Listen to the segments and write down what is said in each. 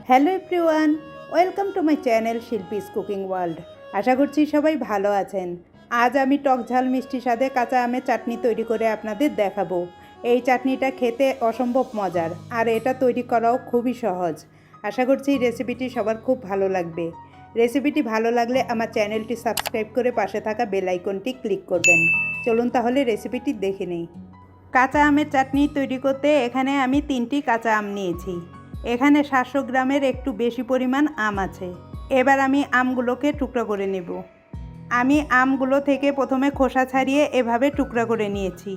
Hello everyone, welcome to my channel Shilpi's cooking world. আশা করছি সবাই ভালো আছেন। আজ আমি টক ঝাল মিষ্টি স্বাদে কাঁচা আমের চাটনি তৈরি করে আপনাদের দেখাবো। এই চাটনিটা খেতে অসম্ভব মজার, আর এটা তৈরি করাও খুবই সহজ। আশা করছি রেসিপিটি সবার খুব ভালো লাগবে। রেসিপিটি ভালো লাগলে আমার চ্যানেলটি সাবস্ক্রাইব করে পাশে থাকা বেল আইকনটি ক্লিক করবেন। চলুন তাহলে রেসিপিটি দেখে নেই। কাঁচা আমের চাটনি তৈরি করতে এখানে আমি 3টি কাঁচা আম নিয়েছি। এখানে 700 গ্রামের একটু বেশি পরিমাণ আম আছে। এবার আমি আমগুলোকে টুকরো করে নেব। আমি আমগুলো থেকে প্রথমে খোসা ছাড়িয়ে এভাবে টুকরা করে নিয়েছি।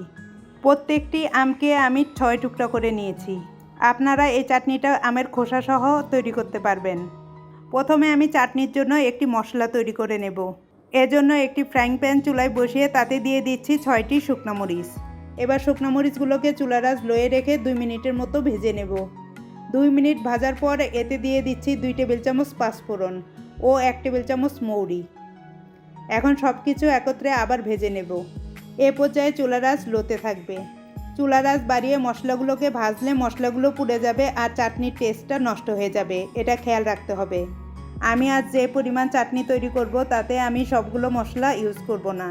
প্রত্যেকটি আমকে আমি 6 টুকরা করে নিয়েছি। আপনারা এই চাটনিটা আমের খোসা সহ তৈরি করতে পারবেন। প্রথমে আমি চাটনির জন্য একটি মশলা তৈরি করে নেব। এজন্য একটি ফ্রাইং প্যান চুলায় বসিয়ে তাতে দিয়ে দিচ্ছি 6টি শুকনো মরিচ। এবার শুকনো মরিচগুলোকে চুলার আঁচ লোয়ে রেখে 2 মিনিটের মতো ভেজে নেব। 2 মিনিট ভাজার পর এতে দিয়ে দিচ্ছি 2 টেবিল চামচ পাঁচফোড়ন ও 1 টেবিল চামচ মৌরি। এখন সব কিছু একত্রে আবার ভেজে নেব। এ পর্যায়ে চুলার আঁচ লোতে থাকবে। চুলার আঁচ বাড়িয়ে মশলাগুলোকে ভাজলে মশলাগুলো পুড়ে যাবে আর চাটনির টেস্টটা নষ্ট হয়ে যাবে, এটা খেয়াল রাখতে হবে। আমি আজ যে পরিমাণ চাটনি তৈরি করব তাতে আমি সবগুলো মশলা ইউজ করব না।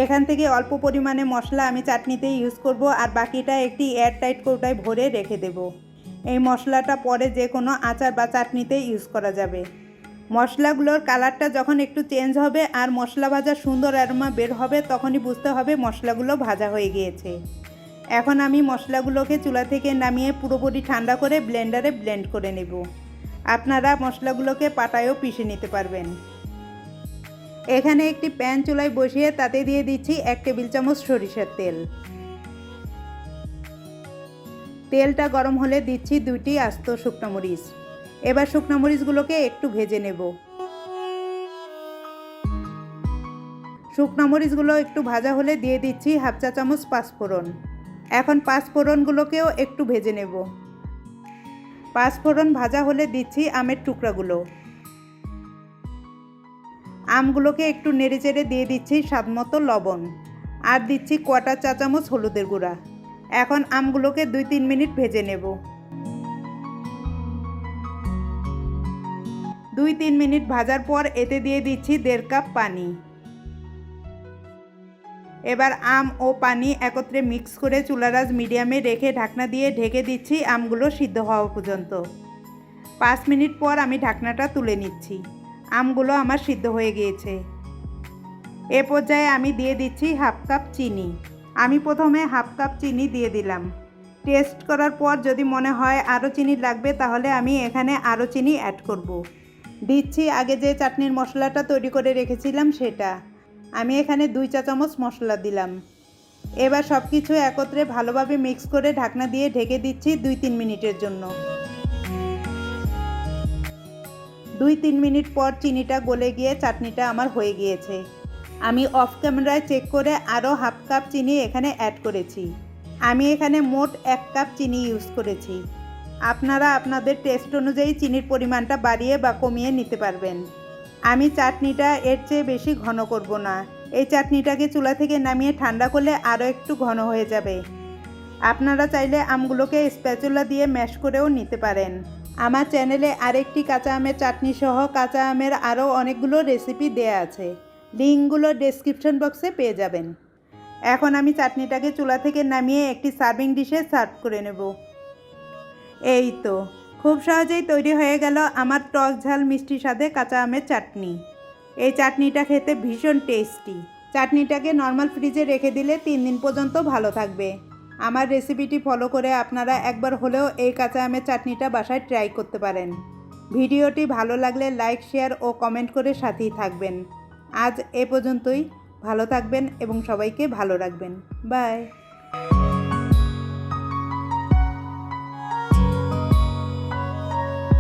এখান থেকে অল্প পরিমাণে মশলা আমি চাটনিতে ইউজ করব, আর বাকিটা একটি এয়ারটাইট কৌটায় ভরে রেখে দেব। এই মশলাটা পরে যে কোনো আচার বা চাটনিতে ইউজ করা যাবে। মশলাগুলোর কালারটা যখন একটু চেঞ্জ হবে আর মশলা ভাজার সুন্দর অ্যারোমা বের হবে, তখনই বুঝতে হবে মশলাগুলো ভাজা হয়ে গিয়েছে। এখন আমি মশলাগুলোকে চুলা থেকে নামিয়ে পুরোপুরি ঠান্ডা করে ব্লেন্ডারে ব্লেন্ড করে নেব। আপনারা মশলাগুলোকে পাটায়ও পিষে নিতে পারবেন। এখানে একটি প্যান চুলায় বসিয়ে তাতে দিয়ে দিচ্ছি 1 টেবিল চামচ সরিষার তেল। তেলটা গরম হলে দিচ্ছি 2টি আস্ত শুকনো মরিচ। এবার শুকনো মরিচগুলোকে একটু ভেজে নেব। শুকনো মরিচগুলো একটু ভাজা হলে দিয়ে দিচ্ছি 1/2 চা চামচ পাঁচফোড়ন। এখন পাঁচফোড়নগুলোকেও একটু ভেজে নেব। পাঁচফোড়ন ভাজা হলে দিচ্ছি আমের টুকরাগুলো। আমগুলোকে একটু নেড়েচেড়ে দিয়ে দিচ্ছি স্বাদমতো লবণ, আর দিচ্ছি 1/4 চা চামচ হলুদের গুঁড়া। এখন আমগুলোকে 2-3 মিনিট ভেজে নেব। 2-3 মিনিট ভাজার পর এতে দিয়ে দিচ্ছি 1.5 কাপ পানি। এবার আম ও পানি একত্রে মিক্স করে চুলার আঁচ মিডিয়ামে রেখে ঢাকনা দিয়ে ঢেকে দিচ্ছি আমগুলো সিদ্ধ হওয়া পর্যন্ত। 5 মিনিট পর আমি ঢাকনাটা তুলে নিচ্ছি। আমগুলো আমার সিদ্ধ হয়ে গিয়েছে। এ পর্যায়ে আমি দিয়ে দিচ্ছি 1/2 কাপ চিনি। আমি প্রথমে 1/2 কাপ চিনি দিয়ে দিলাম। টেস্ট করার পর যদি মনে হয় আরও চিনি লাগবে, তাহলে আমি এখানে আরও চিনি অ্যাড করব। দিচ্ছি আগে যে চাটনির মশলাটা তৈরি করে রেখেছিলাম সেটা। আমি এখানে 2 চা চামচ মশলা দিলাম। এবার সব কিছু একত্রে ভালোভাবে মিক্স করে ঢাকনা দিয়ে ঢেকে দিচ্ছি 2-3 মিনিটের জন্য। 2-3 মিনিট পর চিনিটা গলে গিয়ে চাটনিটা আমার হয়ে গিয়েছে। আমি অফ ক্যামেরায় চেক করে আরও 1/2 কাপ চিনি এখানে অ্যাড করেছি। আমি এখানে মোট 1 কাপ চিনি ইউজ করেছি। আপনারা আপনাদের টেস্ট অনুযায়ী চিনির পরিমাণটা বাড়িয়ে বা কমিয়ে নিতে পারবেন। আমি চাটনিটা এর চেয়ে বেশি ঘন করব না। এই চাটনিটাকে চুলা থেকে নামিয়ে ঠান্ডা করলে আরও একটু ঘন হয়ে যাবে। আপনারা চাইলে আমগুলোকে স্প্যাচুলা দিয়ে ম্যাশ করেও নিতে পারেন। আমার চ্যানেলে আরেকটি কাঁচা আমের চাটনি সহ কাঁচা আমের আরও অনেকগুলো রেসিপি দেয়া আছে। লিঙ্কগুলো ডেসক্রিপশন বক্সে পেয়ে যাবেন। এখন আমি চাটনিটাকে চুলা থেকে নামিয়ে একটি সার্ভিং ডিশে সার্ভ করে নেব। এই তো খুব সহজেই তৈরি হয়ে গেল আমার টক ঝাল মিষ্টি স্বাদে কাঁচা আমের চাটনি। এই চাটনিটা খেতে ভীষণ টেস্টি। চাটনিটাকে নর্মাল ফ্রিজে রেখে দিলে 3 দিন পর্যন্ত ভালো থাকবে। আমার রেসিপিটি ফলো করে আপনারা একবার হলেও এই কাঁচা আমের চাটনিটা বাসায় ট্রাই করতে পারেন। ভিডিওটি ভালো লাগলে লাইক, শেয়ার ও কমেন্ট করে সাথেই থাকবেন। আজ এ পর্যন্তই। ভালো থাকবেন এবং সবাইকে ভালো রাখবেন। বাই।